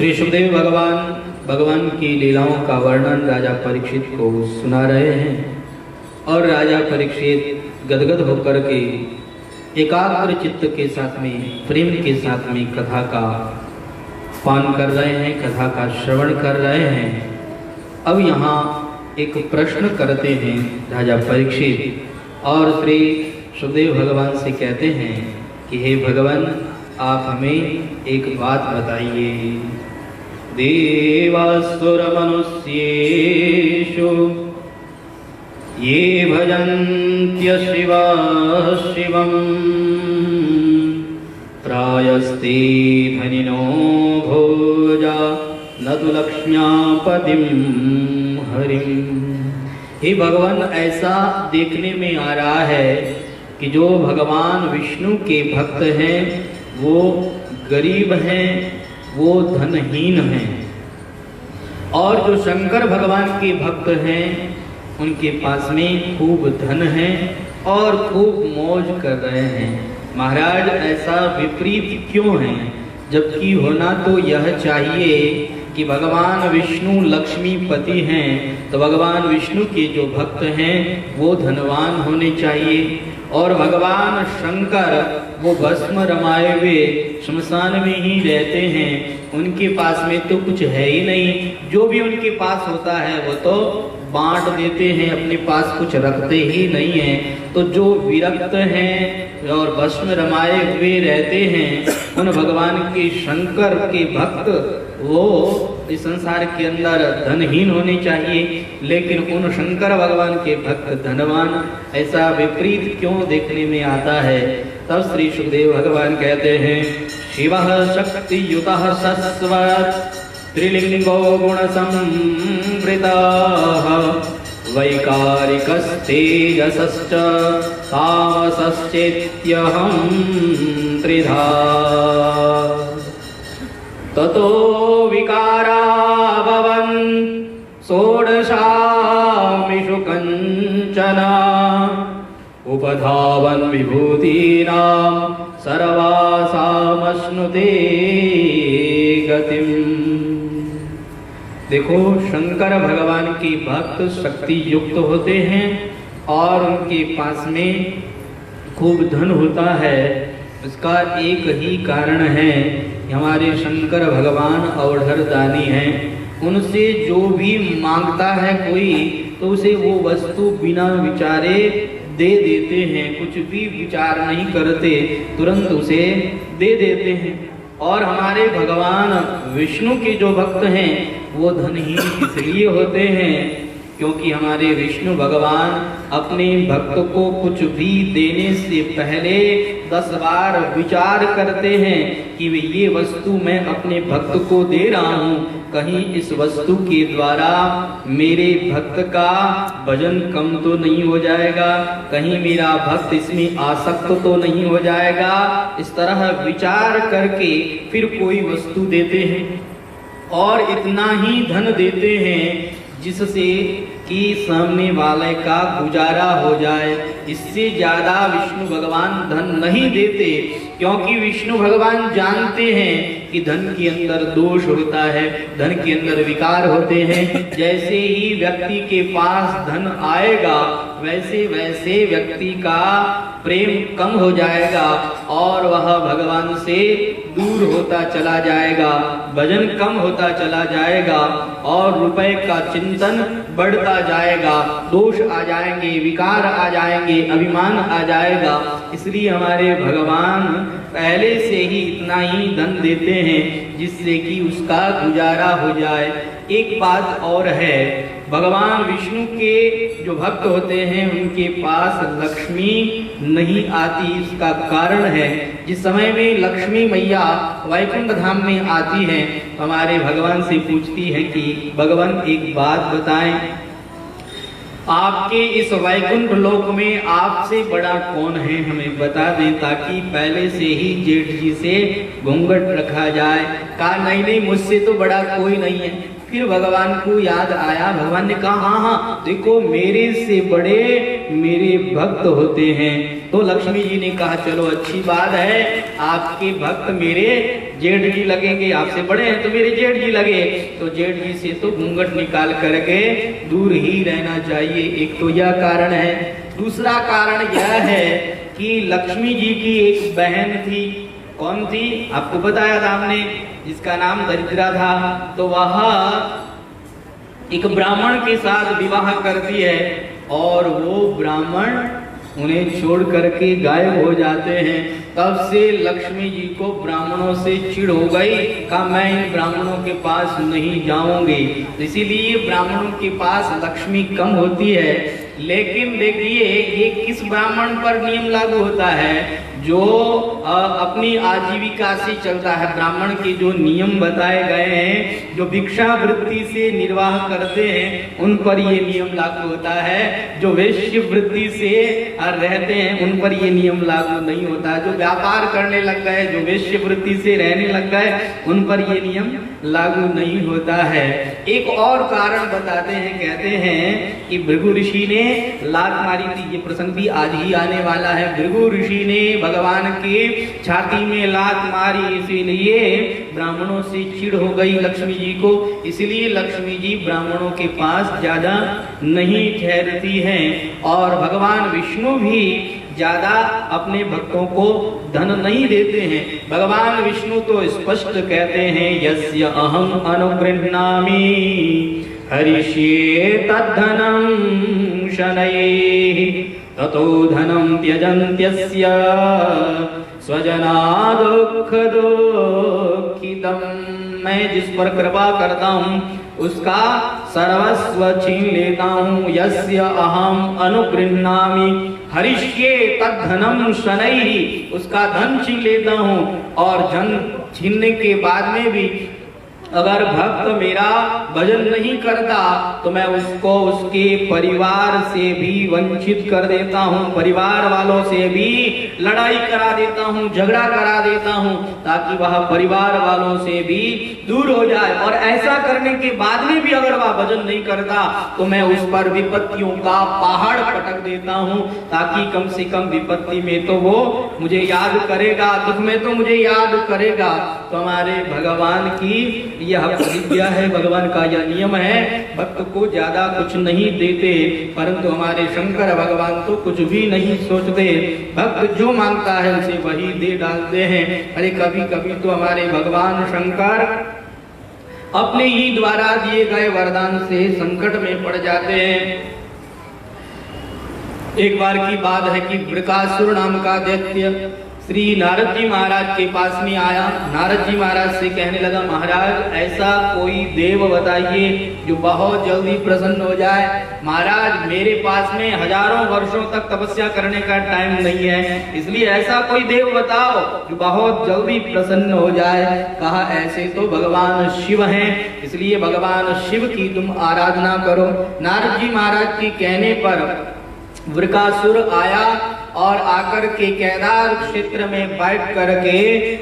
श्री सुखदेव भगवान की लीलाओं का वर्णन राजा परीक्षित को सुना रहे हैं और राजा परीक्षित गदगद होकर के एकाग्र चित्त के साथ में, प्रेम के साथ में कथा का पान कर रहे हैं, कथा का श्रवण कर रहे हैं। अब यहाँ एक प्रश्न करते हैं राजा परीक्षित और श्री सुखदेव भगवान से कहते हैं कि हे भगवान, आप हमें एक बात बताइए। देवासुर मनुष्येषु ये भजन्त्य शिवा शिवं प्रायस्ते धनिनो भोजा न तु लक्ष्म्यापतिं हरिं। हे भगवान, ऐसा देखने में आ रहा है कि जो भगवान विष्णु के भक्त हैं वो गरीब हैं, वो धनहीन हैं, और जो शंकर भगवान के भक्त हैं उनके पास में खूब धन है और खूब मौज कर रहे हैं। महाराज, ऐसा विपरीत क्यों है? जबकि होना तो यह चाहिए कि भगवान विष्णु लक्ष्मीपति हैं तो भगवान विष्णु के जो भक्त हैं वो धनवान होने चाहिए, और भगवान शंकर वो भस्म रमाए हुए श्मशान में ही रहते हैं, उनके पास में तो कुछ है ही नहीं। जो भी उनके पास होता है वो तो बांट देते हैं, अपने पास कुछ रखते ही नहीं हैं। तो जो विरक्त हैं और भस्म रमाए हुए रहते हैं उन भगवान के शंकर के भक्त वो इस संसार के अंदर धनहीन होने चाहिए, लेकिन उन शंकर भगवान के भक्त धनवान। ऐसा विपरीत क्यों देखने में आता है? तब श्री सुखदेव भगवान कहते हैं, शिवः शक्तियुतः सस्वत् त्रिलिंगो गुण संवृतः वैकारिकस्तेजसश्च तामसश्चेत्यहं त्रिधा ततो विकारा भवन् षोडशामिषु कञ्चन उपधावन् विभूतीनां सर्वासामश्नुते गतिम्। देखो, शंकर भगवान के भक्त शक्ति युक्त होते हैं और उनके पास में खूब धन होता है। इसका एक ही कारण है, हमारे शंकर भगवान अवधर दानी हैं। उनसे जो भी मांगता है कोई तो उसे वो वस्तु बिना विचारे दे देते हैं, कुछ भी विचार नहीं करते, तुरंत उसे दे देते हैं। और हमारे भगवान विष्णु के जो भक्त हैं वो धनहीन इसलिए होते हैं क्योंकि हमारे विष्णु भगवान अपने भक्त को कुछ भी देने से पहले 10 बार विचार करते हैं कि ये वस्तु मैं अपने भक्त को दे रहा हूँ, कहीं इस वस्तु के द्वारा मेरे भक्त का भजन कम तो नहीं हो जाएगा, कहीं मेरा भक्त इसमें आसक्त तो नहीं हो जाएगा। इस तरह विचार करके फिर कोई वस्तु देते हैं और इतना ही धन देते हैं जिससे कि सामने वाले का गुजारा हो जाए। इससे ज्यादा विष्णु भगवान धन नहीं देते, क्योंकि विष्णु भगवान जानते हैं कि धन के अंदर दोष होता है, धन के अंदर विकार होते हैं। जैसे ही व्यक्ति के पास धन आएगा वैसे वैसे व्यक्ति का प्रेम कम हो जाएगा और वह भगवान से दूर होता चला जाएगा, भजन कम होता चला जाएगा और रुपए का चिंतन बढ़ता जाएगा, दोष आ जाएंगे, विकार आ जाएंगे, अभिमान आ जाएगा। इसलिए हमारे भगवान पहले से ही इतना ही धन देते हैं जिससे कि उसका गुजारा हो जाए। एक बात और है, भगवान विष्णु के जो भक्त होते हैं उनके पास लक्ष्मी नहीं आती। इसका कारण है, जिस समय में लक्ष्मी मैया वैकुंठ धाम में आती हैं हमारे भगवान से पूछती है कि भगवान एक बात बताएं, आपके इस वैकुंठ लोक में आपसे बड़ा कौन है, हमें बता दें ताकि पहले से ही जेठ जी से घूंघट रखा जाए। कहा नहीं नहीं, मुझसे तो बड़ा कोई नहीं है। फिर भगवान को याद आया, भगवान ने कहा हाँ हाँ देखो मेरे से बड़े मेरे भक्त होते हैं। तो लक्ष्मी जी ने कहा चलो अच्छी बात है, आपके भक्त मेरे जेठ जी लगेंगे, आपसे बड़े हैं तो मेरे जेठ जी लगे, तो जेठ जी से तो घूंघट निकाल करके दूर ही रहना चाहिए। एक तो यह कारण है। दूसरा कारण यह है कि लक्ष्मी जी की एक बहन थी। कौन थी? आपको बताया था हमने, जिसका नाम दरिद्रा था। तो वह एक ब्राह्मण के साथ विवाह करती है और वो ब्राह्मण उन्हें छोड़ करके गायब हो जाते हैं। तब से लक्ष्मी जी को ब्राह्मणों से चिढ़ हो गई, कहा मैं इन ब्राह्मणों के पास नहीं जाऊंगी। इसीलिए ब्राह्मणों के पास लक्ष्मी कम होती है। लेकिन देखिए ये किस ब्राह्मण पर नियम लागू होता है? जो अपनी आजीविका से चलता है। ब्राह्मण के जो नियम बताए गए हैं, जो भिक्षा वृत्ति से निर्वाह करते हैं, उन पर ये नियम लागू होता है। जो वैश्य वृत्ति से रहते हैं उन पर ये नियम लागू नहीं होता। जो व्यापार करने लग गए, जो वैश्य वृत्ति से रहने लग गए, उन पर ये नियम लागू नहीं होता है। एक और कारण बताते हैं, कहते हैं कि भृगु ऋषि ने लात मारी थी। ये प्रसंग भी आज ही आने वाला है। भृगु ऋषि ने भगवान की छाती में लात मारी, इसीलिए ब्राह्मणों से चिढ़ हो गई लक्ष्मी जी को। इसलिए लक्ष्मी जी ब्राह्मणों के पास ज्यादा नहीं ठहरती हैं। और भगवान विष्णु भी ज्यादा अपने भक्तों को धन नहीं देते हैं। भगवान विष्णु तो स्पष्ट कहते हैं यस्य अहम अनुगृह्णामि हरिष्ये तद्धनम शनैः ततो धनम त्यजन्त्यस्य स्वजना दुःख दुःखितम्। मैं जिस पर कृपा करता हूँ उसका सर्वस्व छीन लेता हूँ। यस्य अहम अनुगृह्णामि हरिष्ये तद्धनम शनैः, उसका धन छीन लेता हूँ। और धन छीनने के बाद में भी अगर भक्त मेरा भजन नहीं करता तो मैं उसको उसके परिवार से भी वंचित कर देता हूँ, परिवार वालों से भी लड़ाई करा देता हूँ, झगड़ा करा देता हूँ, ताकि वह परिवार वालों से भी दूर हो जाए। और ऐसा करने के बाद में भी अगर वह भजन नहीं करता तो मैं उस पर विपत्तियों का पहाड़ पटक देता हूँ, ताकि कम से कम विपत्ति में तो वो मुझे याद करेगा, दुख में तो मुझे याद करेगा। तो हमारे भगवान की यह प्रतिज्ञा है, भगवान का यह नियम है। भक्त को ज्यादा कुछ नहीं देते, परंतु हमारे शंकर भगवान तो कुछ भी नहीं सोचते। भक्त जो मांगता है उसे वही दे डालते हैं। अरे कभी कभी तो हमारे भगवान शंकर अपने ही द्वारा दिए गए वरदान से संकट में पड़ जाते हैं। एक बार की बात है कि वृकासुर नाम का दैत्य श्री नारद जी महाराज के पास में आया। नारद जी महाराज से कहने लगा, महाराज ऐसा कोई देव बताइए जो बहुत जल्दी प्रसन्न हो जाए। महाराज मेरे पास में हजारों वर्षों तक तपस्या करने का टाइम नहीं है, इसलिए ऐसा कोई देव बताओ जो बहुत जल्दी प्रसन्न हो जाए। कहा ऐसे तो भगवान शिव हैं, इसलिए भगवान शिव की तुम आराधना करो। नारद जी महाराज के कहने पर वृकासुर आया और आकर के केदार क्षेत्र में बैठ करके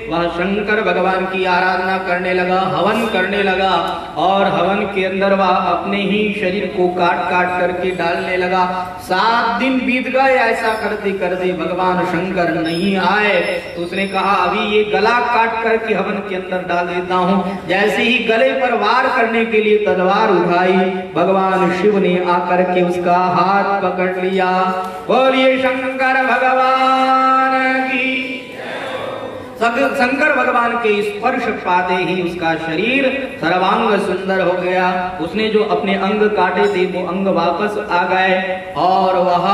वह शंकर भगवान की आराधना करने लगा, हवन करने लगा। और हवन के अंदर वह अपने ही शरीर को काट काट करके डालने लगा। 7 दिन बीत गए, ऐसा करते करते भगवान शंकर नहीं आए। तो उसने कहा अभी ये गला काट करके हवन के अंदर डाल देता हूँ। जैसे ही गले पर वार करने के लिए तलवार उठाई, भगवान शिव ने आकर के उसका हाथ पकड़ लिया। बोलिए शंकर भगवान की। शंकर भगवान के स्पर्श पाते ही उसका शरीर सर्वांग सुंदर हो गया। उसने जो अपने अंग काटे थे वो अंग वापस आ गए और वह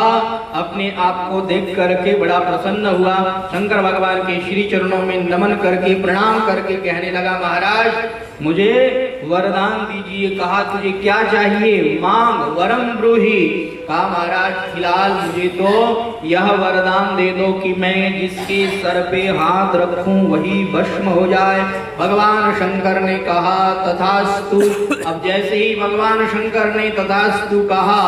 अपने आप को देख करके बड़ा प्रसन्न हुआ। शंकर भगवान के श्री चरणों में नमन करके प्रणाम करके कहने लगा, महाराज मुझे वरदान दीजिए। कहा तुझे क्या चाहिए? मांग वरम ब्रूहि। कहा महाराज फिलहाल मुझे तो यह वरदान दे दो कि मैं जिसके सर पे हाथ रखूं वही भस्म हो जाए। भगवान शंकर ने कहा तथास्तु। अब जैसे ही भगवान शंकर ने तथास्तु कहा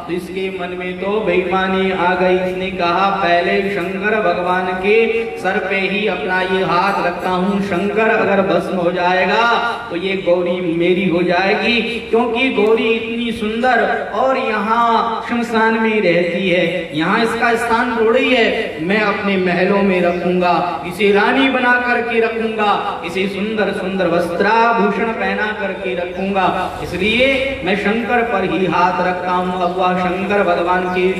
तो इसके मन में तो बेईमानी आ गई। इसने कहा पहले शंकर भगवान के सर पे ही अपना ये हाथ रखता हूँ, शंकर अगर भस्म हो जाएगा तो ये गौरी मेरी हो जाएगी, क्योंकि गौरी इतनी सुंदर और यहाँ शमशान में रहती है, यहाँ इसका स्थान थोड़ी है। मैं अपने महलों में रखूंगा, इसे रानी बना करके रखूंगा, इसे सुंदर सुंदर वस्त्राभूषण पहना करके रखूंगा। इसलिए मैं शंकर पर ही हाथ रखता हूँ। अब वह शंकर भगवान के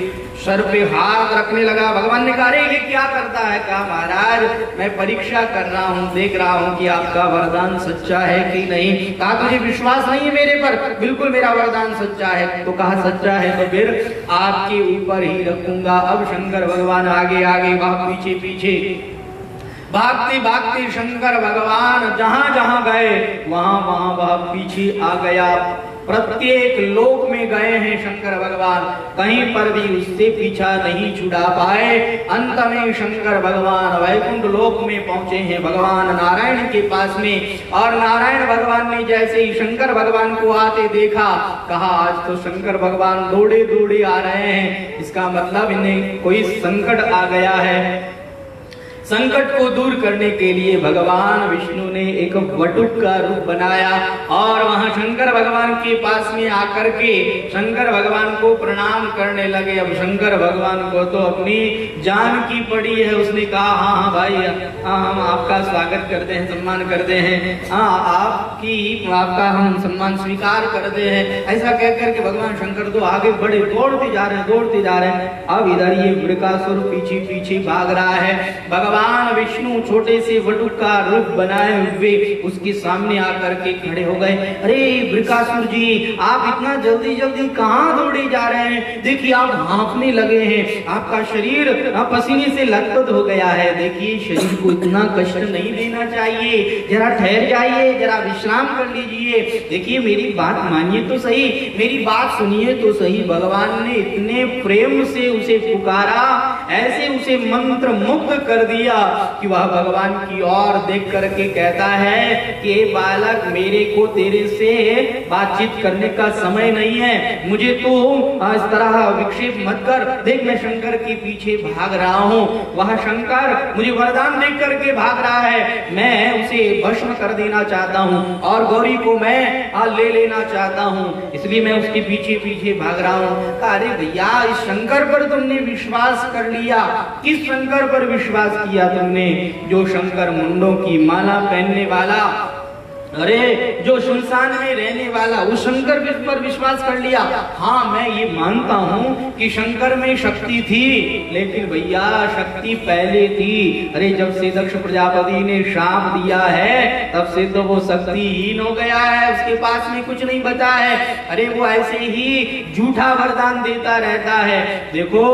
सर पे हाथ रखने लगा। भगवान ने कहा, अरे ये क्या करता है? कहा, महाराज मैं परीक्षा कर रहा हूँ, देख रहा हूँ कि आपका वरदान सच्चा है कि नहीं। कहा, तुझे विश्वास नहीं है मेरे पर? बिल्कुल मेरा वरदान सच्चा है। तो कहा, सच्चा है तो फिर आपके ऊपर ही रखूंगा। अब शंकर भगवान आगे आगे पीछे पीछे भागते भागते शंकर भगवान जहां जहां गए वहां वहां वह पीछे आ गया। प्रत्येक लोक में गए हैं शंकर भगवान, कहीं पर भी उससे पीछा नहीं छुड़ा पाए। अंत में शंकर भगवान वैकुंठ लोक में पहुंचे हैं, भगवान नारायण के पास में। और नारायण भगवान ने जैसे ही शंकर भगवान को आते देखा, कहा, आज तो शंकर भगवान दौड़े दौड़े आ रहे हैं, इसका मतलब इन्हें कोई संकट आ गया है। संकट को दूर करने के लिए भगवान विष्णु ने एक वटुक का रूप बनाया और वहां शंकर भगवान के पास में आकर के शंकर भगवान को प्रणाम करने लगे। अब शंकर भगवान को तो अपनी जान की पड़ी है। उसने कहा, हाँ हाँ भाई, हाँ हम आपका स्वागत करते हैं, सम्मान करते हैं, हाँ आपका हम सम्मान स्वीकार करते हैं। ऐसा कह करके भगवान शंकर तो आगे बढ़े, दौड़ते जा रहे हैं, दौड़ते जा रहे हैं। अब इधर ये वृकासुर पीछे पीछे भाग रहा है। भगवान विष्णु छोटे से वटुक का रूप बनाए हुए उसके सामने आकर के खड़े हो गए। अरे वृकासुर जी, आप इतना जल्दी जल्दी कहाँ दौड़े जा रहे हैं? देखिए आप हाँफने लगे हैं, आपका शरीर पसीने से लथपथ हो गया है। देखिए शरीर को इतना कष्ट नहीं देना चाहिए, जरा ठहर जाइए, जरा विश्राम कर लीजिए। देखिए मेरी बात मानिए तो सही, मेरी बात सुनिए तो सही। भगवान ने इतने प्रेम से उसे पुकारा, ऐसे उसे मंत्र मुग्ध कर दिया कि वह भगवान की ओर देख करके कहता है कि बालक, मेरे को तेरे से बातचीत करने का समय नहीं है, मुझे तो इस तरह विक्षेप मत कर। देख मैं शंकर के पीछे भाग रहा हूँ, वह शंकर मुझे वरदान देख करके भाग रहा है, मैं उसे भस्म कर देना चाहता हूँ और गौरी को मैं ले लेना चाहता हूँ, इसलिए मैं उसके पीछे पीछे भाग रहा हूँ। अरे भैया, इस शंकर पर तुमने विश्वास कर लिया। किस शंकर पर विश्वास किया तुमने? जो शंकर मुंडों की माला पहनने वाला, अरे जो शमशान में रहने वाला, उस शंकर पर विश्वास कर लिया। हाँ मैं ये मानता हूँ कि शंकर में शक्ति थी, लेकिन भैया शक्ति पहले थी। अरे जब से दक्ष प्रजापति ने श्राप दिया है तब से तो वो शक्तिहीन हो गया है, उसके पास में कुछ नहीं बचा है। अरे वो ऐसे ही झूठा वरदान देता रहता है। देखो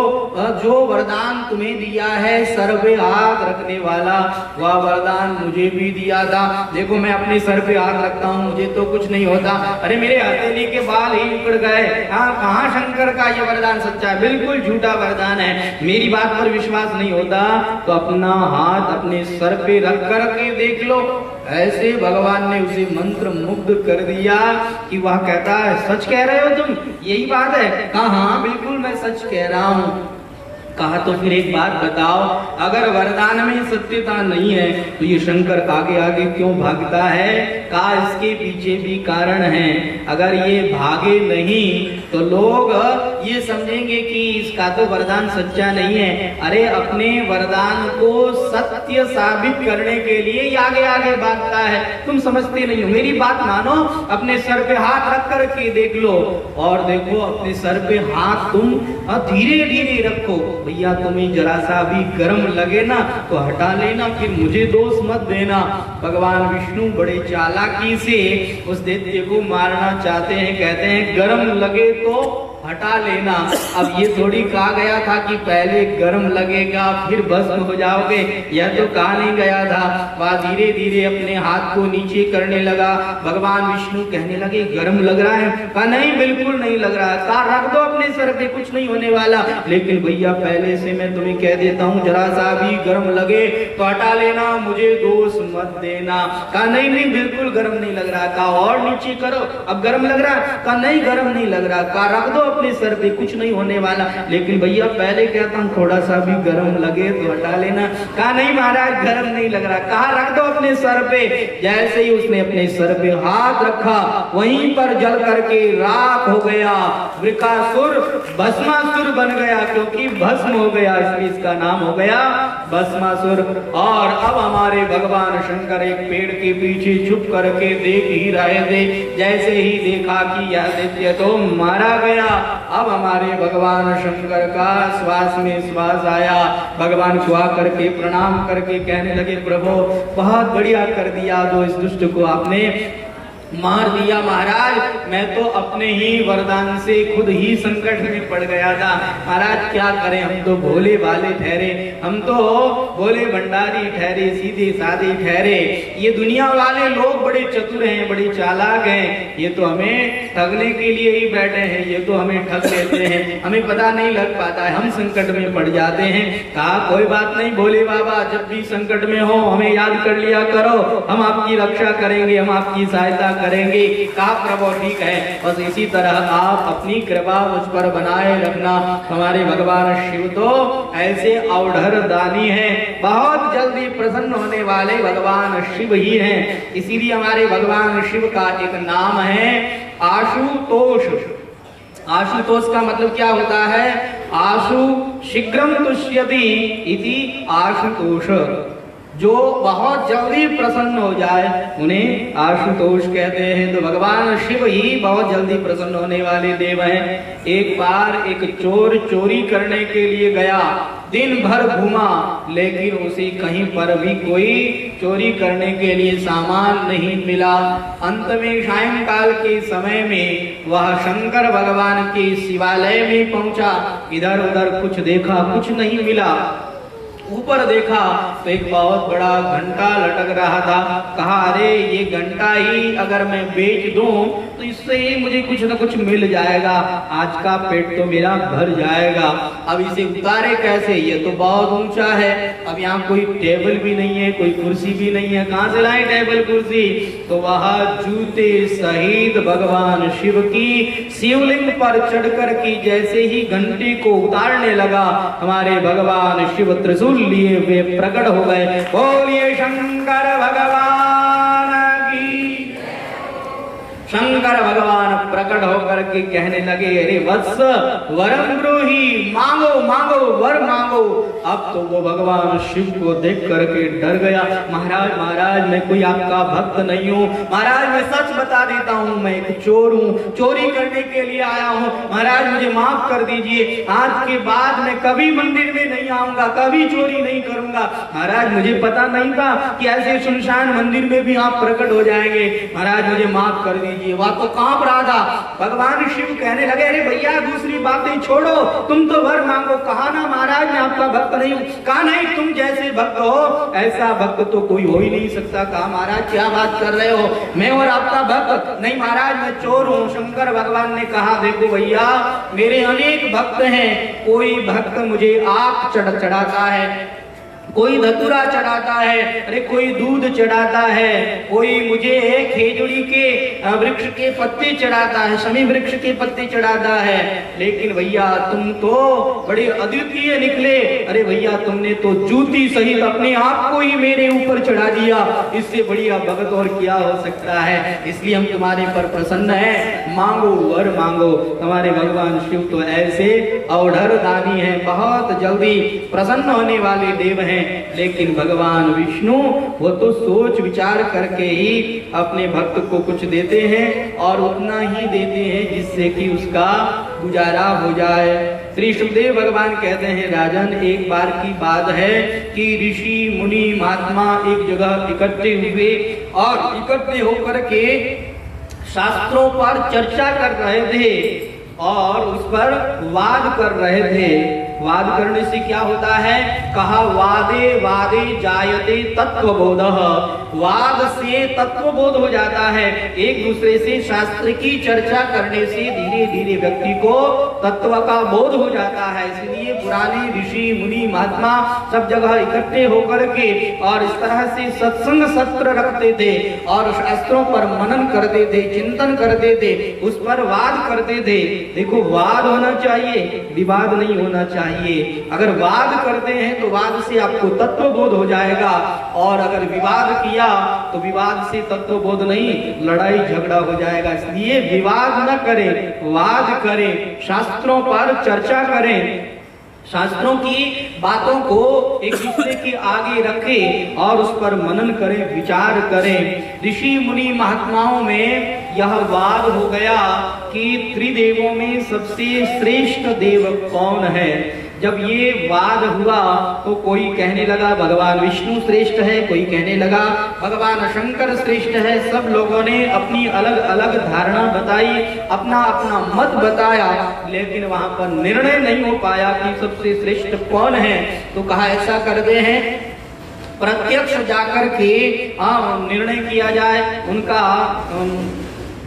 जो वरदान तुम्हें दिया है सर पे हाथ रखने वाला, वह वरदान मुझे भी दिया था। देखो मैं अपने सर पे हाथ रखता हूँ, मुझे तो कुछ नहीं होता। अरे मेरे हथेली के बाल ही उखड़ गए। हाँ, कहाँ शंकर का ये वरदान सच्चा है? बिल्कुल झूठा वरदान है। मेरी बात पर विश्वास नहीं होता तो अपना हाथ अपने सर पे रख कर के देख लो। ऐसे भगवान ने उसे मंत्र मुग्ध कर दिया कि वह कहता है, सच कह रहे हो तुम? यही बात है? कहा, हाँ बिल्कुल मैं सच कह रहा हूँ। कहा, तो फिर एक बात बताओ, अगर वरदान में सत्यता नहीं है तो ये शंकर आगे आगे क्यों भागता है? कहा, इसके पीछे भी कारण है। अगर ये भागे नहीं तो लोग ये समझेंगे कि इसका तो वरदान सच्चा नहीं है। अरे अपने वरदान को सत्य साबित करने के लिए ये आगे आगे भागता है। तुम समझते नहीं हो, मेरी बात मानो, अपने सर पे हाथ रख कर के देख लो और देखो अपने सर पे हाथ तुम धीरे धीरे रखो। भैया तुम्हें जरा सा भी गर्म लगे ना तो हटा लेना, फिर मुझे दोष मत देना। भगवान विष्णु बड़े चालाकी से उस दैत्य को मारना चाहते हैं, कहते हैं गर्म लगे तो हटा लेना। अब ये थोड़ी कहा गया था कि पहले गर्म लगेगा फिर भस्म हो जाओगे, यह तो कहा नहीं गया था। वह धीरे धीरे अपने हाथ को नीचे करने लगा। भगवान विष्णु कहने लगे, गर्म लग रहा है? कहा, नहीं बिल्कुल नहीं लग रहा है। कहा, रख दो अपने सर पे, कुछ नहीं होने वाला। लेकिन भैया पहले से मैं तुम्हें कह देता हूँ, जरा सा भी गर्म लगे तो हटा लेना, मुझे दोष मत देना। कहा, नहीं नहीं बिल्कुल गर्म नहीं लग रहा। कहा, और नीचे करो, अब गर्म लग रहा है? कहा, नहीं गर्म नहीं लग रहा। कहा, रख दो अपने सर पे, कुछ नहीं होने वाला। लेकिन भैया पहले कहता हूँ थोड़ा सा भी गर्म लगे तो हटा लेना। कहा नहीं महाराज गर्म नहीं लग रहा। कहा रख दो अपने सर पे। जैसे ही उसने अपने सर पे हाथ रखा वहीं पर जल करके राख हो गया। वृकासुर भस्मासुर बन गया, क्योंकि भस्म हो गया इसलिए इसका नाम हो गया भस्मासुर। और अब हमारे भगवान शंकर एक पेड़ के पीछे छुप करके देख ही रहे थे। जैसे ही देखा कि यह दैत्य तो मारा गया, अब हमारे भगवान शंकर का श्वास में श्वास आया। भगवान को आकर के प्रणाम करके कहने लगे प्रभु बहुत बढ़िया कर दिया, जो इस दुष्ट को आपने मार दिया। महाराज मैं तो अपने ही वरदान से खुद ही संकट में पड़ गया था। महाराज क्या करें, हम तो भोले भाले ठहरे, हम तो भोले भंडारी ठहरे, सीधे साधे ठहरे। ये दुनिया वाले लोग बड़े चतुर हैं, बड़े चालाक हैं, ये तो हमें ठगने के लिए ही बैठे हैं, ये तो हमें ठग लेते हैं, हमें पता नहीं लग पाता है, हम संकट में पड़ जाते हैं। कहा कोई बात नहीं भोले बाबा, जब भी संकट में हो हमें याद कर लिया करो, हम आपकी रक्षा करेंगे, हम आपकी सहायता करेंगे। कहा प्रभु ठीक है, बस इसी तरह आप अपनी कृपा मुझ पर बनाए रखना। हमारे भगवान शिव तो ऐसे अवढ़र दानी हैं, बहुत जल्दी प्रसन्न होने वाले भगवान शिव ही हैं। इसीलिए हमारे भगवान शिव का एक नाम है आशुतोष। आशुतोष का मतलब क्या होता है? आशु शीघ्रम तुष्यति इति आशुतोष। जो बहुत जल्दी प्रसन्न हो जाए उन्हें आशुतोष कहते हैं। तो भगवान शिव ही बहुत जल्दी प्रसन्न होने वाले देव हैं। एक बार एक चोर चोरी करने के लिए गया, दिन भर घूमा, लेकिन उसे कहीं पर भी कोई चोरी करने के लिए सामान नहीं मिला। अंत में सायंकाल के समय में वह शंकर भगवान के शिवालय में पहुंचा। इधर उधर कुछ देखा, कुछ नहीं मिला। ऊपर देखा तो एक बहुत बड़ा घंटा लटक रहा था। कहा अरे ये घंटा ही अगर मैं बेच दूं तो इससे ही मुझे कुछ न कुछ मिल जाएगा, आज का पेट तो मेरा भर जाएगा। अब इसे उतारे कैसे, ये तो बहुत ऊंचा है। अब यहाँ कोई टेबल भी नहीं है, कोई कुर्सी भी नहीं है, कहाँ से लाए टेबल कुर्सी? तो वह जूते सहित भगवान शिव की शिवलिंग पर चढ़कर के जैसे ही घंटे को उतारने लगा, हमारे भगवान शिव त्रिशूल लिए वे प्रकट हो गए। बोलिए शंकर भगवान की। शंकर भगवान प्रकट होकर के कहने लगे अरे वत्स वरम ब्रूहि, मांगो मांगो वर मांगो। अब तो वो भगवान शिव को देख करके डर गया। महाराज महाराज मैं कोई आपका भक्त नहीं हूँ, महाराज मैं सच बता देता हूँ, मैं एक चोर हूँ, चोरी करने के लिए आया हूँ, महाराज मुझे माफ कर दीजिए, आज के बाद मैं कभी मंदिर में नहीं आऊंगा, कभी चोरी नहीं करूंगा। महाराज मुझे पता नहीं था कि ऐसे सुनसान मंदिर में भी आप प्रकट हो जाएंगे, महाराज मुझे माफ कर दीजिए। वह तो कांप रहा था। भगवान शिव कहने लगे अरे भैया दूसरी बातें छोड़ो, तुम तो वर मांगो। कहा ना महाराज मैं आपका भक्त नहीं हूँ। कहा नहीं, तुम जैसे भक्त हो ऐसा भक्त तो कोई हो ही नहीं सकता। कहा महाराज क्या बात कर रहे हो, मैं और आपका भक्त? नहीं महाराज मैं चोर हूँ। शंकर भगवान ने कहा देखो भैया मेरे अनेक भक्त हैं, कोई भक्त मुझे आग चढ़ाता है, कोई धतूरा चढ़ाता है, अरे कोई दूध चढ़ाता है, कोई मुझे खेजड़ी के वृक्ष के पत्ते चढ़ाता है, शमी वृक्ष के पत्ते चढ़ाता है। लेकिन भैया तुम तो बड़े अद्वितीय निकले। अरे भैया तुमने तो जूती सहित अपने आप को ही मेरे ऊपर चढ़ा दिया, इससे बढ़िया भगत और क्या हो सकता है। इसलिए हम तुम्हारे पर प्रसन्न हैं, मांगो वर मांगो। हमारे भगवान शिव तो ऐसे अवढ़र दानी हैं, बहुत जल्दी प्रसन्न होने वाले देव हैं। लेकिन भगवान विष्णु वो तो सोच विचार करके ही अपने भक्त को कुछ देते हैं और उतना ही देते हैं जिससे कि उसका गुजारा हो जाए। श्री सुखदेव भगवान कहते हैं राजन एक बार की बात है कि ऋषि मुनि महात्मा एक जगह इकट्ठे हुए और इकट्ठे होकर के शास्त्रों पर चर्चा कर रहे थे और उस पर वाद कर रहे थे। वाद करने से क्या होता है? कहा वादे वादे जायते तत्वबोधः, वाद से तत्वबोध हो जाता है। एक दूसरे से शास्त्र की चर्चा करने से धीरे धीरे व्यक्ति को तत्व का बोध हो जाता है। इसलिए पुराने ऋषि मुनि महात्मा सब जगह इकट्ठे होकर के और इस तरह से सत्संग सत्र रखते थे और शास्त्रों पर मनन करते थे, चिंतन करते थे, उस पर वाद करते थे। देखो, वाद होना चाहिए, विवाद नहीं होना चाहिए। अगर वाद करते हैं तो वाद से आपको तत्वबोध हो जाएगा, और अगर विवाद किया तो विवाद से तत्वबोध नहीं, लड़ाई झगड़ा हो जाएगा। इसलिए विवाद न करें, वाद करें, शास्त्रों पर चर्चा करें, शास्त्रों की बातों को एक दूसरे के आगे रखें और उस पर मनन करें, विचार करें। ऋषि मुनि महात्माओं में यह वाद हो गया कि त्रिदेवों में सबसे श्रेष्ठ देव कौन है। जब ये वाद हुआ तो कोई कहने लगा भगवान विष्णु श्रेष्ठ है, कोई कहने लगा भगवान शंकर श्रेष्ठ है। सब लोगों ने अपनी अलग अलग धारणा बताई, अपना अपना मत बताया, लेकिन वहां पर निर्णय नहीं हो पाया कि सबसे श्रेष्ठ कौन है। तो कहा ऐसा करते हैं, प्रत्यक्ष जाकर के निर्णय किया जाए, उनका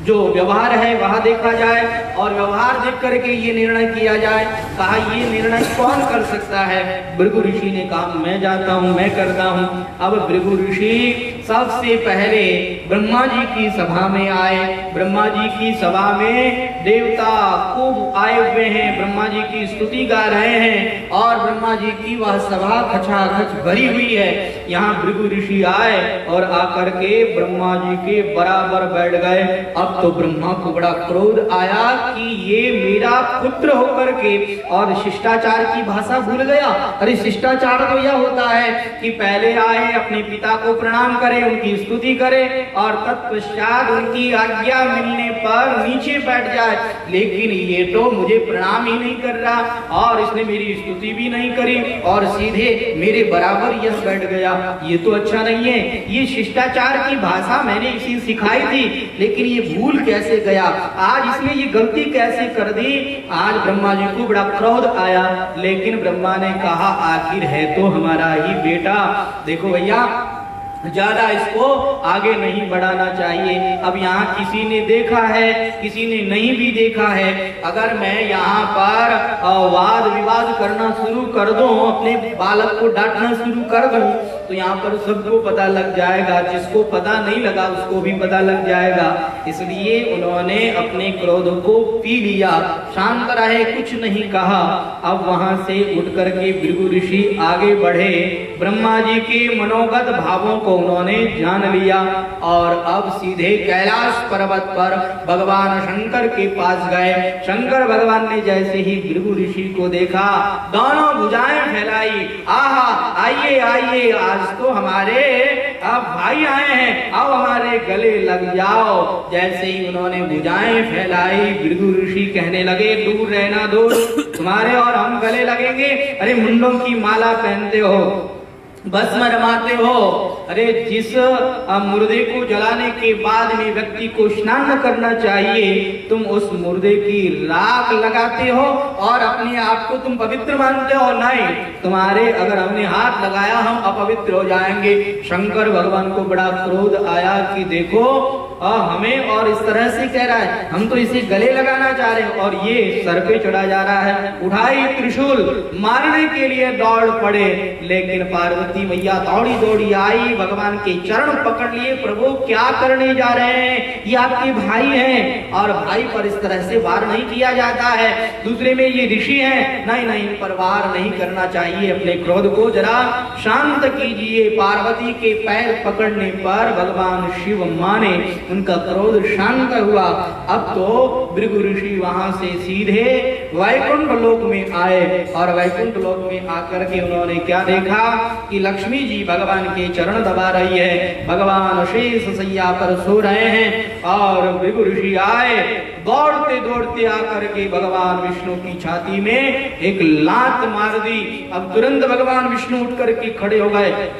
जो व्यवहार है वह देखा जाए और व्यवहार देख करके ये निर्णय किया जाए। कहा ये निर्णय कौन कर सकता है? भृगु ऋषि ने कहा मैं जाता हूँ, मैं करता हूँ। अब भृगु ऋषि सबसे पहले ब्रह्मा जी की सभा में आए। ब्रह्मा जी की सभा में देवता खूब आए हुए हैं, ब्रह्मा जी की स्तुति गा रहे हैं और ब्रह्मा जी की वह सभा खचाखच भरी हुई है। यहाँ भृगु ऋषि आए और आकर के ब्रह्मा जी के बराबर बैठ गए। अब तो ब्रह्मा को बड़ा क्रोध आया कि ये मेरा पुत्र होकर के और शिष्टाचार की भाषा भूल गया। अरे शिष्टाचार तो यह होता है कि पहले आए अपने पिता को प्रणाम करे, उनकी स्तुति करे और तत्पश्चात उनकी आज्ञा मिलने पर नीचे बैठ जाए। लेकिन ये तो मुझे प्रणाम ही नहीं कर रहा और इसने मेरी स्तुति भी नहीं करी और सीधे मेरे बराबर यह बैठ गया। ये तो अच्छा नहीं है। ये शिष्टाचार की भाषा मैंने इसी सिखाई थी, लेकिन ये भूल कैसे गया, आज इसने ये गलती कैसे कर दी। आज ब्रह्मा जी को बड़ा क्रोध आया, लेकिन ब्रह्मा ने कहा आखिर है तो हमारा ही बेटा। देखो भैया, ज्यादा इसको आगे नहीं बढ़ाना चाहिए। अब यहाँ किसी ने देखा है, किसी ने नहीं भी देखा है। अगर मैं यहाँ पर वाद विवाद करना शुरू कर दूं, अपने बालक को डांटना शुरू कर दूं, तो यहाँ पर सबको पता लग जाएगा। जिसको पता नहीं लगा उसको भी पता लग जाएगा। इसलिए उन्होंने अपने क्रोध को पी लिया, शांत रहे, कुछ नहीं कहा। अब वहां से उठ करके भृगु ऋषि आगे बढ़े, ब्रह्मा जी के मनोगत भावों को उन्होंने जान लिया और अब सीधे कैलाश पर्वत पर भगवान शंकर के पास गए। शंकर भगवान ने जैसे ही भृगु ऋषि को देखा, दोनों भुजाएं फैलाई, आहा आइए आइए, आज तो हमारे भाई आए हैं, आओ हमारे गले लग जाओ। जैसे ही उन्होंने भुजाएं फैलाई, भृगु ऋषि कहने लगे दूर रहना, दूर, तुम्हारे और हम गले लगेंगे। अरे मुंडों की माला पहनते हो, भस्म रमाते हो, अरे जिस मुर्दे को जलाने के बाद में व्यक्ति को स्नान करना चाहिए, तुम उस मुर्दे की राख लगाते हो और अपने आप को तुम पवित्र मानते हो। नहीं, तुम्हारे अगर हमने हाथ लगाया हम अपवित्र हो जाएंगे। शंकर भगवान को बड़ा क्रोध आया कि देखो हमें और इस तरह से कह रहा है, हम तो इसे गले लगाना चाह रहे हैं और ये सर पे चढ़ा जा रहा है। उठाई त्रिशूल, मारने के लिए दौड़ पड़े, लेकिन पार्वती मैया दौड़ी दौड़ी आई, भगवान के चरण पकड़ लिए। प्रभु क्या करने जा रहे हैं, ये आपके भाई हैं और भाई पर इस तरह से वार नहीं किया जाता है। दूसरे में ये ऋषि हैं, नहीं नहीं, इन पर वार नहीं करना चाहिए। अपने क्रोध को जरा शांत कीजिए। पार्वती के पैर पकड़ने पर भगवान शिव माने, उनका क्रोध शांत हुआ। अब तो भृगु ऋषि वहां से सीधे वैकुंठ लोक में आए और वैकुंठ लोक में आकर के उन्होंने क्या देखा कि लक्ष्मी जी भगवान के चरण दबा रही है, भगवान शेष सैया पर सो रहे हैं और भृगु ऋषि आए, दौड़ते दौड़ते आकर के भगवान विष्णु की छाती में एक लात मार दी। अब तुरंत भगवान विष्णु उठ करके खड़े हो गए,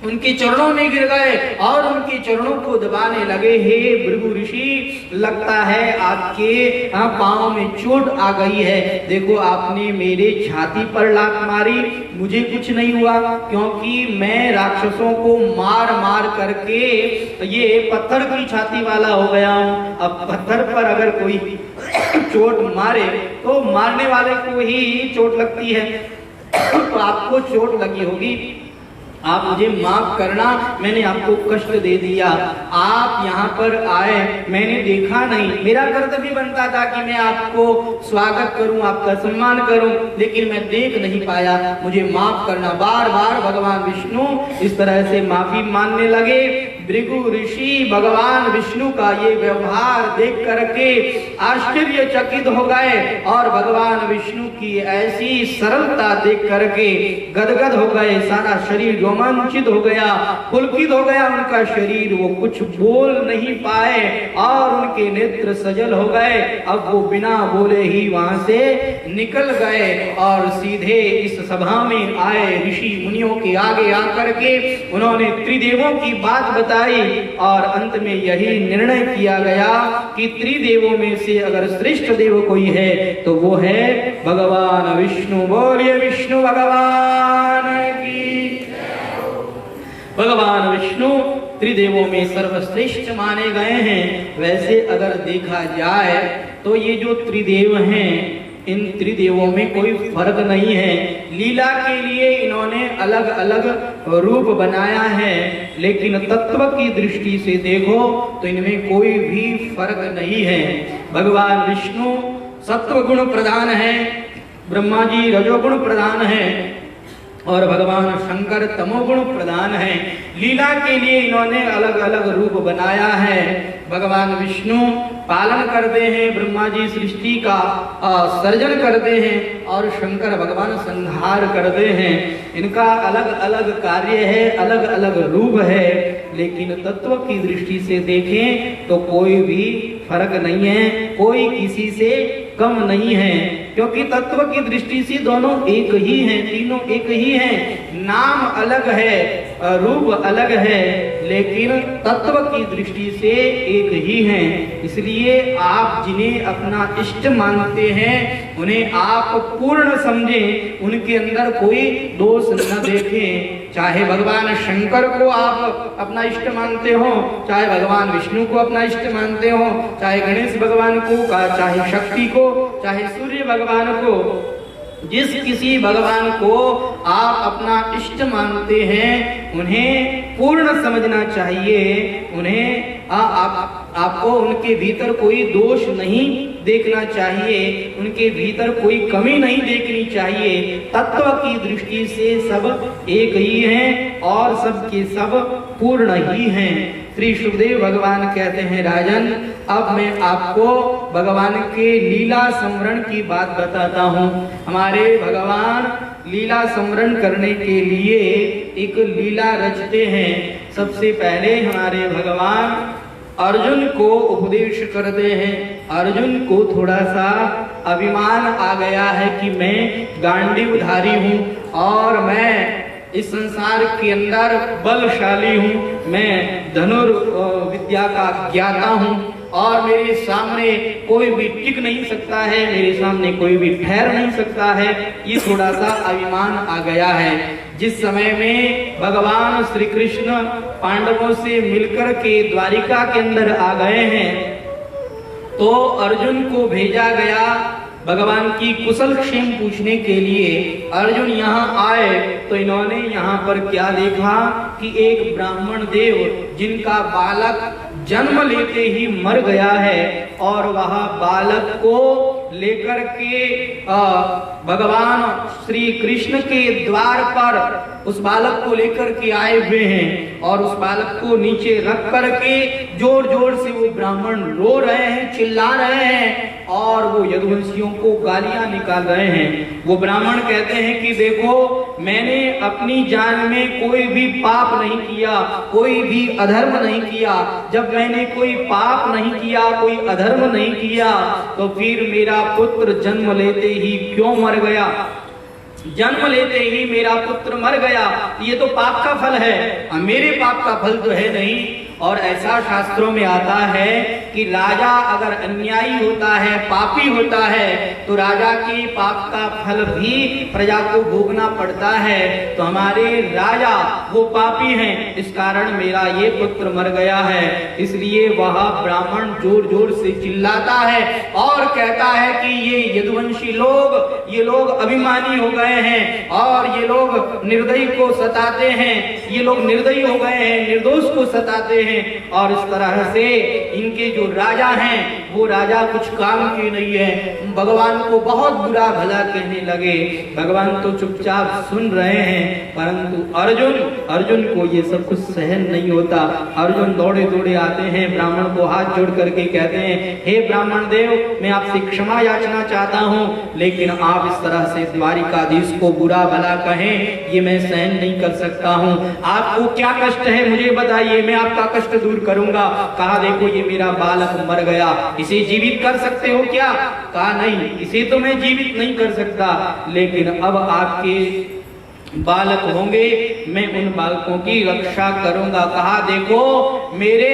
उनके चरणों में गिर गए और उनके चरणों को दबाने लगे। हे भृगु ऋषि, लगता है आपके पाँव में चोट आ गई है। देखो आपने मेरे छाती पर लात मारी, मुझे कुछ नहीं हुआ, क्योंकि मैं राक्षसों को मार मार करके ये पत्थर की छाती वाला हो गया हूँ। अब पत्थर पर अगर कोई चोट मारे तो मारने वाले को ही चोट लगती है, तो आपको चोट लगी होगी। आप मुझे माफ करना, मैंने आपको कष्ट दे दिया। आप यहाँ पर आए, मैंने देखा नहीं, मेरा कर्तव्य बनता था कि मैं आपको स्वागत करूं, आपका सम्मान करूं, लेकिन मैं देख नहीं पाया, मुझे माफ करना। बार बार भगवान विष्णु इस तरह से माफी मांगने लगे। भृगु ऋषि भगवान विष्णु का ये व्यवहार देख करके आश्चर्यचकित हो गए और भगवान विष्णु की ऐसी सरलता देख करके गदगद हो गए। सारा शरीर रोमांचित हो गया, पुलकित हो गया उनका शरीर, वो कुछ बोल नहीं पाए और उनके नेत्र सजल हो गए। अब वो बिना बोले ही वहां से निकल गए और सीधे इस सभा में आए ऋषि मुनियों के आगे आकर के उन्होंने त्रिदेवों की बात बताई और अंत में यही निर्णय किया गया कि त्रिदेवों में से अगर श्रेष्ठ देव कोई है तो वो है भगवान विष्णु। बोलिए विष्णु भगवान की। भगवान विष्णु त्रिदेवों में सर्वश्रेष्ठ माने गए हैं। वैसे अगर देखा जाए तो ये जो त्रिदेव हैं, इन त्रिदेवों में कोई फर्क नहीं है। लीला के लिए इन्होंने अलग अलग रूप बनाया है, लेकिन तत्व की दृष्टि से देखो तो इनमें कोई भी फर्क नहीं है। भगवान विष्णु सत्व गुण प्रधान है, ब्रह्मा जी रजोगुण प्रधान है और भगवान शंकर तमोगुण प्रधान है। लीला के लिए इन्होंने अलग अलग रूप बनाया है। भगवान विष्णु पालन करते हैं, ब्रह्मा जी सृष्टि का सर्जन करते हैं और शंकर भगवान संहार करते हैं। इनका अलग अलग कार्य है, अलग अलग रूप है, लेकिन तत्व की दृष्टि से देखें तो कोई भी फर्क नहीं है, कोई किसी से कम नहीं है, क्योंकि तत्व की दृष्टि से दोनों एक ही हैं, तीनों एक ही हैं। नाम अलग है, रूप अलग है, लेकिन तत्व की दृष्टि से एक ही हैं। इसलिए आप जिन्हें अपना इष्ट मानते हैं उन्हें आप पूर्ण समझें, उनके अंदर कोई दोष न देखें। चाहे भगवान शंकर को आप अपना इष्ट मानते हो, चाहे भगवान विष्णु को अपना इष्ट मानते हो, चाहे गणेश भगवान को, चाहे शक्ति को, चाहे सूर्य भगवान को, जिस किसी भगवान को आप अपना इष्ट मानते हैं उन्हें पूर्ण समझना चाहिए। उन्हें आपको उनके भीतर कोई दोष नहीं देखना चाहिए, उनके भीतर कोई कमी नहीं देखनी चाहिए। तत्व की दृष्टि से सब एक ही हैं और सब के सब पूर्ण ही हैं। श्री सुखदेव भगवान कहते हैं, राजन अब मैं आपको भगवान के लीला स्मरण की बात बताता हूँ। हमारे भगवान लीला स्मरण करने के लिए एक लीला रचते हैं। सबसे पहले हमारे भगवान अर्जुन को उपदेश करते हैं। अर्जुन को थोड़ा सा अभिमान आ गया है कि मैं गांडीवधारी हूँ और मैं इस संसार के अंदर बलशाली हूँ, मैं धनुर्विद्या का ज्ञाता हूँ और मेरे सामने कोई भी टिक नहीं सकता है, मेरे सामने कोई भी ठहर नहीं सकता है। ये थोड़ा सा अभिमान आ गया है। जिस समय में भगवान श्री कृष्ण पांडवों से मिलकर के द्वारिका के अंदर आ गए हैं तो अर्जुन को भेजा गया भगवान की कुशल क्षेम पूछने के लिए। अर्जुन यहाँ आए तो इन्होंने यहाँ पर क्या देखा कि एक ब्राह्मण देव जिनका बालक जन्म लेते ही मर गया है और वह बालक को लेकर के भगवान श्री कृष्ण के द्वार पर उस बालक को लेकर के आए हुए हैं और उस बालक को नीचे रख करके जोर जोर से वो ब्राह्मण रो रहे हैं, चिल्ला रहे हैं और वो यदुवंशियों को गालियां निकाल रहे हैं। वो ब्राह्मण कहते हैं कि देखो मैंने अपनी जान में कोई भी पाप नहीं किया, कोई भी अधर्म नहीं किया। जब मैंने कोई पाप नहीं किया, कोई अधर्म नहीं किया तो फिर मेरा पुत्र जन्म लेते ही क्यों मर गया? जन्म लेते ही मेरा पुत्र मर गया, ये तो पाप का फल है, मेरे पाप का फल तो है नहीं। और ऐसा शास्त्रों में आता है कि राजा अगर अन्यायी होता है, पापी होता है, तो राजा के पाप का फल भी प्रजा को भोगना पड़ता है। तो हमारे राजा वो पापी हैं, इस कारण मेरा ये पुत्र मर गया है। इसलिए वह ब्राह्मण जोर जोर से चिल्लाता है और कहता है कि ये यदुवंशी लोग, ये लोग अभिमानी हो गए हैं और ये लोग निर्दयी को सताते हैं, ये लोग निर्दयी हो गए हैं, निर्दोष को सताते हैं। और इस तरह से इनके जो राजा हैं वो राजा कुछ काम के नहीं है। भगवान को बहुत बुरा भला कहने लगे। भगवान तो चुपचाप सुन रहे हैं, परंतु अर्जुन को ये सब कुछ सहन नहीं होता। अर्जुन दौड़े दौड़े आते हैं, ब्राह्मण को हाथ जोड़ करके कहते हैं, हे ब्राह्मण देव, मैं आपसे क्षमा याचना चाहता हूँ, लेकिन आप इस तरह से द्वारिकाधीश को बुरा भला कहें, ये मैं सहन नहीं कर सकता हूँ। आपको क्या कष्ट है मुझे बताइए, मैं आपका कष्ट दूर करूंगा। कहा देखो ये मेरा बालक मर गया, इसे जीवित कर सकते हो क्या? कहा नहीं, इसे तो मैं जीवित नहीं कर सकता, लेकिन अब आपके बालक होंगे, मैं उन बालकों की रक्षा करूंगा। कहा देखो मेरे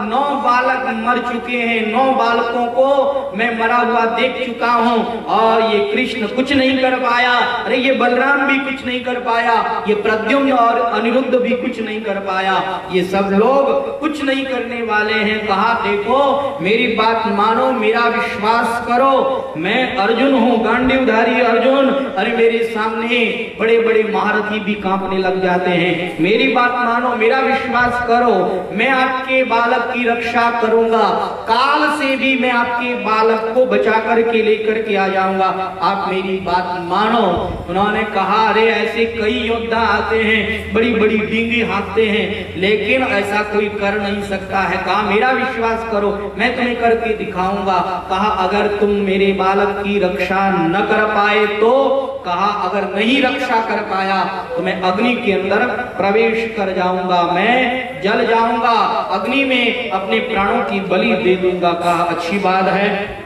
9 बालक मर चुके हैं, 9 बालकों को मैं मरा हुआ देख चुका हूं और ये कृष्ण कुछ नहीं कर पाया, अरे ये बलराम भी कुछ नहीं कर पाया, ये प्रद्युम्न और अनिरुद्ध भी कुछ नहीं कर पाया, ये सब लोग कुछ नहीं करने वाले हैं। कहा देखो मेरी बात मानो, मेरा विश्वास करो, मैं अर्जुन हूं, गांडीवधारी अर्जुन। अरे मेरे सामने बड़े बड़े महारथी भी कांपने लग जाते हैं। मेरी बात मानो, मेरा विश्वास करो, मैं आपके बालक की रक्षा करूंगा, काल से भी मैं आपके बालक को बचा करके लेकर के आ जाऊंगा, आप मेरी बात मानो। उन्होंने कहा अरे ऐसे कई योद्धा आते हैं, बड़ी बड़ी डींगी हाँकते हैं, लेकिन ऐसा कोई कर नहीं सकता है। कहा मेरा विश्वास करो, मैं तुम्हें करके दिखाऊंगा। कहा अगर तुम मेरे बालक की रक्षा न कर पाए तो, कहा अगर नहीं रक्षा कर पाया तो मैं अग्नि के अंदर प्रवेश कर जाऊंगा, मैं जल जाऊंगा, अग्नि में अपने प्राणों की बलि दे दूंगा। कहा अच्छी बात है,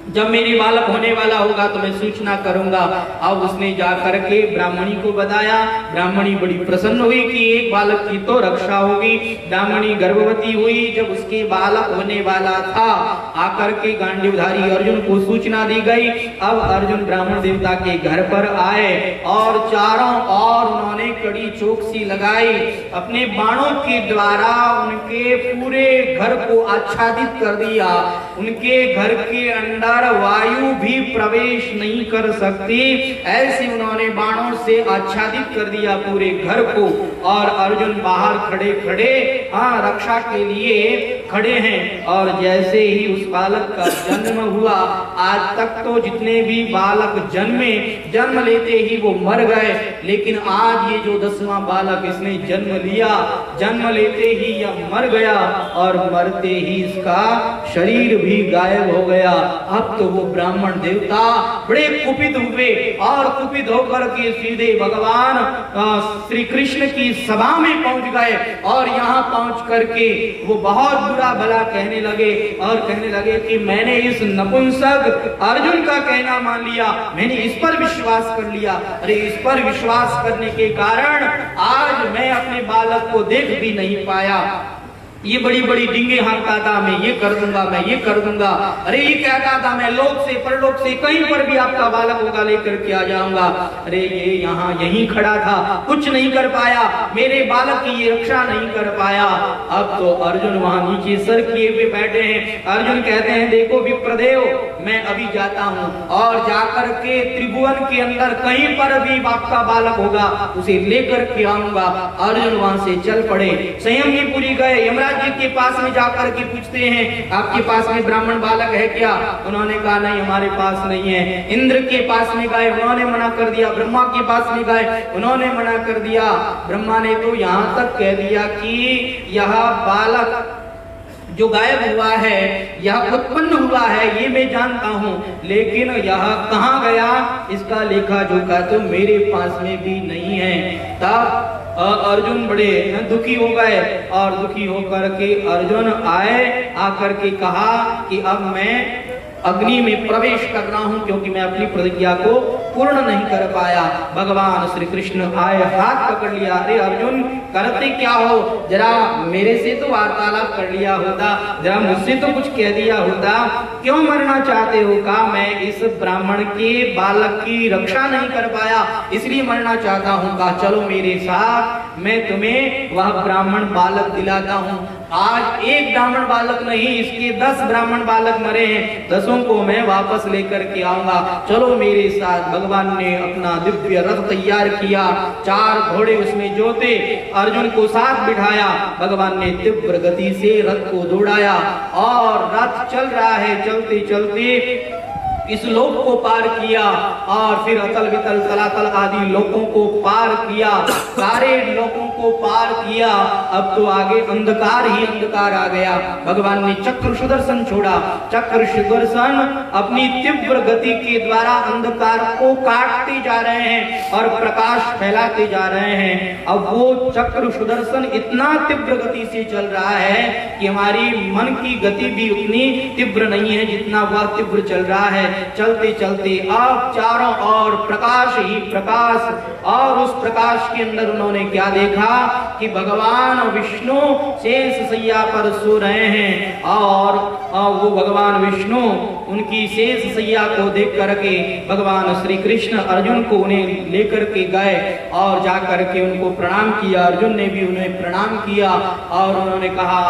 जब मेरी बालक होने वाला होगा तो मैं सूचना करूंगा। अब उसने जाकर के ब्राह्मणी को बताया। ब्राह्मणी बड़ी प्रसन्न हुई कि एक बालक की तो रक्षा होगी। ब्राह्मणी गर्भवती हुई, जब उसके बालक होने वाला था आकर के गांडीवधारी अर्जुन को सूचना दी गई। अब अर्जुन ब्राह्मण देवता के घर पर आए और चारों ओर उन्होंने कड़ी चौकसी लगाई, अपने बाणों के द्वारा उनके पूरे घर को आच्छादित कर दिया। उनके घर के अंदर वायु भी प्रवेश नहीं कर सकती, ऐसे उन्होंने बाणों से आच्छादित कर दिया पूरे घर को। और अर्जुन बाहर खड़े खड़े रक्षा के लिए खड़े हैं। और जैसे ही उस बालक का जन्म हुआ, आज तक तो जितने भी बालक जन्मे, जन्म लेते ही वो मर गए, लेकिन आज ये जो 10वां बालक इसने जन्म लिया, जन्म लेते ही यह मर गया और मरते ही इसका शरीर भी गायब हो गया। अब तो वो ब्राह्मण देवता बड़े कुपित हुए और कुपित होकर के सीधे भगवान श्री कृष्ण की सभा में पहुंच गए और यहाँ पहुंच करके वो बहुत बुरा भला कहने लगे और कहने लगे कि मैंने इस नपुंसक अर्जुन का कहना मान लिया, मैंने इस पर विश्वास कर लिया। अरे इस पर विश्वास करने के कारण आज मैं अपने बालक को देख भी नहीं पाया। ये बड़ी बड़ी डिंगे हाँकता था, मैं ये कर दूंगा, मैं ये कर दूंगा। अरे ये कहता था मैं लोक से परलोक से कहीं पर भी आपका बालक होगा लेकर के आ जाऊंगा। अरे ये यहाँ यहीं खड़ा था, कुछ नहीं कर पाया, मेरे बालक की ये रक्षा नहीं कर पाया। अब तो अर्जुन वहां नीचे सर किए हुए बैठे हैं। अर्जुन कहते हैं देखो विप्रदेव, मैं अभी जाता हूँ और जाकर के त्रिभुवन के अंदर कहीं पर भी आपका बालक होगा उसे लेकर के आऊंगा। अर्जुन वहां से चल पड़े। संयमपुरी गए, यमराज जी के पास में जाकर के पूछते हैं आपके पास में ब्राह्मण बालक है क्या? उन्होंने कहा नहीं हमारे पास नहीं है। इंद्र के पास में गए, उन्होंने मना कर दिया। ब्रह्मा के पास में गए, उन्होंने मना कर दिया। ब्रह्मा ने तो यहाँ तक कह दिया कि यह बालक जो गायब हुआ है, यह उत्पन्न हुआ है, ये मैं जानता हूँ, लेकिन यह कहाँ गया इसका लेखा जोखा तो मेरे पास में भी नहीं है। तब अर्जुन बड़े दुखी हो गए और दुखी होकर के अर्जुन आए, आकर के कहा कि अब मैं अग्नि में प्रवेश कर रहा हूं क्योंकि मैं अपनी प्रतिज्ञा को पूर्ण नहीं कर पाया। भगवान श्री कृष्ण आए, हाथ पकड़ लिया, अरे अर्जुन करते क्या हो, जरा मेरे से तो वार्तालाप कर लिया होता, जरा मुझसे तो कुछ कह दिया होता, क्यों मरना चाहते हो? कहा मैं इस ब्राह्मण के बालक की रक्षा नहीं कर पाया इसलिए मरना चाहता हूँ। कहा चलो मेरे साथ, मैं तुम्हें वह ब्राह्मण बालक दिलाता हूँ। आज एक ब्राह्मण बालक नहीं, इसके 10 ब्राह्मण बालक मरे हैं, 10 को मैं वापस लेकर के आऊंगा, चलो मेरे साथ। भगवान ने अपना दिव्य रथ तैयार किया, 4 घोड़े उसमें जोते, अर्जुन को साथ बिठाया, भगवान ने तीव्र गति से रथ को दौड़ाया और रथ चल रहा है, चलते चलते इस लोक को पार किया और फिर अतल वितल तलातल आदि लोकों को पार किया, सारे लोकों को पार किया। अब तो आगे अंधकार ही अंधकार आ गया। भगवान ने चक्र सुदर्शन छोड़ा, चक्र सुदर्शन अपनी तीव्र गति के द्वारा अंधकार को काटते जा रहे हैं और प्रकाश फैलाते जा रहे हैं। अब वो चक्र सुदर्शन इतना तीव्र गति से चल रहा है कि हमारी मन की गति भी उतनी तीव्र नहीं है जितना वह तीव्र चल रहा है। चलते चलते अब चारों ओर प्रकाश ही प्रकाश, और उस प्रकाश के अंदर उन्होंने क्या देखा कि भगवान विष्णु शेष शैया पर सो रहे हैं और वो भगवान विष्णु उनकी शेष शैया को देख करके भगवान श्री कृष्ण अर्जुन को उन्हें लेकर के गए और जाकर के उनको प्रणाम किया। अर्जुन ने भी उन्हें प्रणाम किया और उन्होंने कहा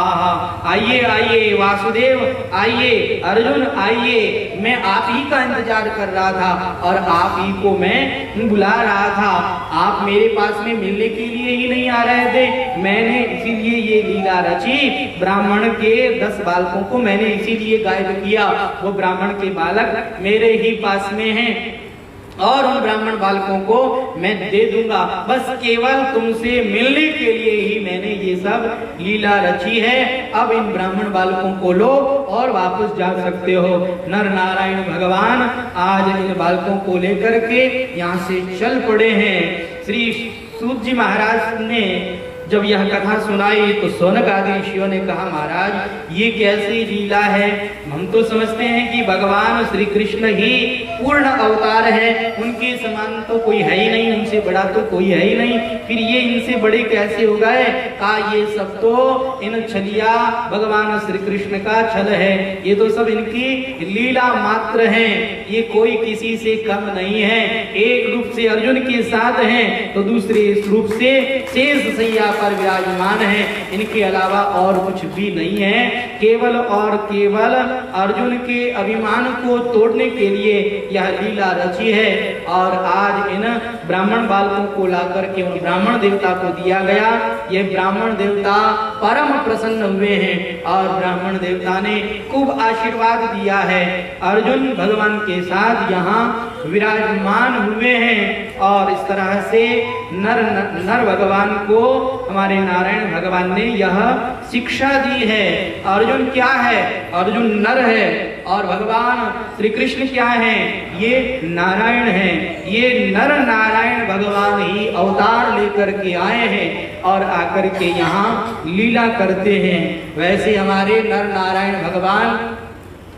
आइए आइए वासुदेव आइए, अर्जुन आइए, मैं आप ही का इंतजार कर रहा था और आप ही को मैं बुला रहा था, आप मेरे पास में मिलने के लिए ही नहीं आ रहे थे, मैंने इसीलिए ये लीला रची, ब्राह्मण के 10 बालकों को मैंने इसीलिए गायब किया, वो ब्राह्मण के बालक मेरे ही पास में हैं और उन ब्राह्मण बालकों को मैं दे दूंगा, बस केवल तुमसे मिलने के लिए ही मैंने ये सब लीला रची है। अब इन ब्राह्मण बालकों को लो और वापस जा सकते हो। नर नारायण भगवान आज इन बालकों को लेकर के यहाँ से चल पड़े हैं। श्री सूत जी महाराज ने जब यह कथा सुनाई तो शौनक आदि ऋषियों ने कहा महाराज ये कैसी लीला है, हम तो समझते हैं कि भगवान श्री कृष्ण ही पूर्ण अवतार है, उनके समान तो कोई है ही नहीं, उनसे बड़ा तो कोई है ही नहीं, फिर ये इनसे बड़े कैसे हो गए? कहा ये सब तो इन छलिया भगवान श्री कृष्ण का छल है, ये तो सब इनकी लीला मात्र है, ये कोई किसी से कम नहीं है। एक रूप से अर्जुन के साथ हैं तो दूसरे रूप से शेष शैया पर विराजमान है, इनके अलावा और कुछ भी नहीं है, केवल और केवल अर्जुन के अभिमान को तोड़ने के लिए यह लीला रची है। और आज इन ब्राह्मण बालकों को लाकर के उन ब्राह्मण देवता को दिया गया। ये ब्राह्मण देवता परम प्रसन्न हुए हैं और ब्राह्मण देवता ने खूब आशीर्वाद दिया है। अर्जुन भगवान के साथ यहाँ विराजमान हुए हैं और इस तरह से नर भगवान को हमारे नारायण भगवान ने यह शिक्षा दी है। अर्जुन क्या है? अर्जुन नर है और भगवान श्री कृष्ण क्या है? ये नारायण है। ये नर नारायण भगवान ही अवतार लेकर के आए हैं और आकर के यहाँ लीला करते हैं। वैसे हमारे नर नारायण भगवान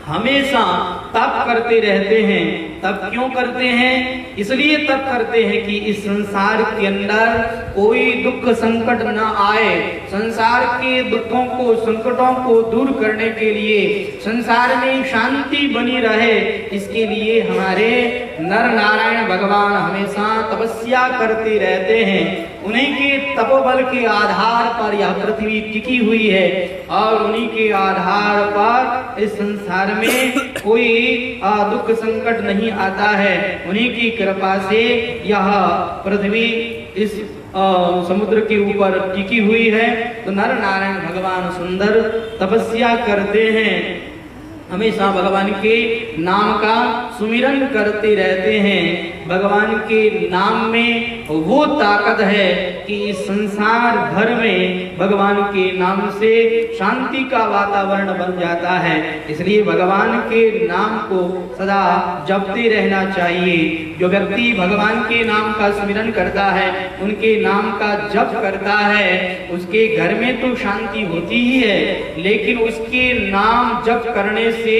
हमेशा तप करते रहते हैं। तप क्यों करते हैं? इसलिए तप करते हैं कि इस संसार के अंदर कोई दुख संकट न आए, संसार के दुखों को संकटों को दूर करने के लिए, संसार में शांति बनी रहे, इसके लिए हमारे नर नारायण भगवान हमेशा तपस्या करते रहते हैं। उन्हीं के तपोबल के आधार पर यह पृथ्वी टिकी हुई है और उन्हीं के आधार पर इस संसार में कोई दुख संकट नहीं आता है। उन्हीं की कृपा से यह पृथ्वी इस समुद्र के ऊपर टिकी हुई है। तो नर नारायण भगवान सुंदर तपस्या करते हैं, हमेशा भगवान के नाम का सुमिरन करते रहते हैं। भगवान के नाम में वो ताकत है कि इस संसार भर में भगवान के नाम से शांति का वातावरण बन जाता है। इसलिए भगवान के नाम को सदा जपते रहना चाहिए। जो व्यक्ति भगवान के नाम का स्मरण करता है, उनके नाम का जप करता है, उसके घर में तो शांति होती ही है, लेकिन उसके नाम जप करने से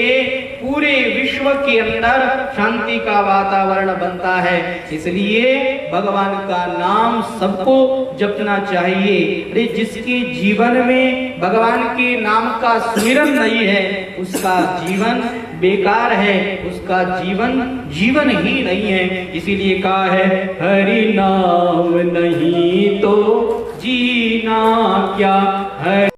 पूरे विश्व के अंदर शांति का वातावरण बनता है। इसलिए भगवान का नाम सबको जपना चाहिए। अरे जिसके जीवन में भगवान के नाम का स्मरण नहीं है उसका जीवन बेकार है, उसका जीवन जीवन ही नहीं है। इसीलिए कहा है हरि नाम नहीं तो जीना क्या है।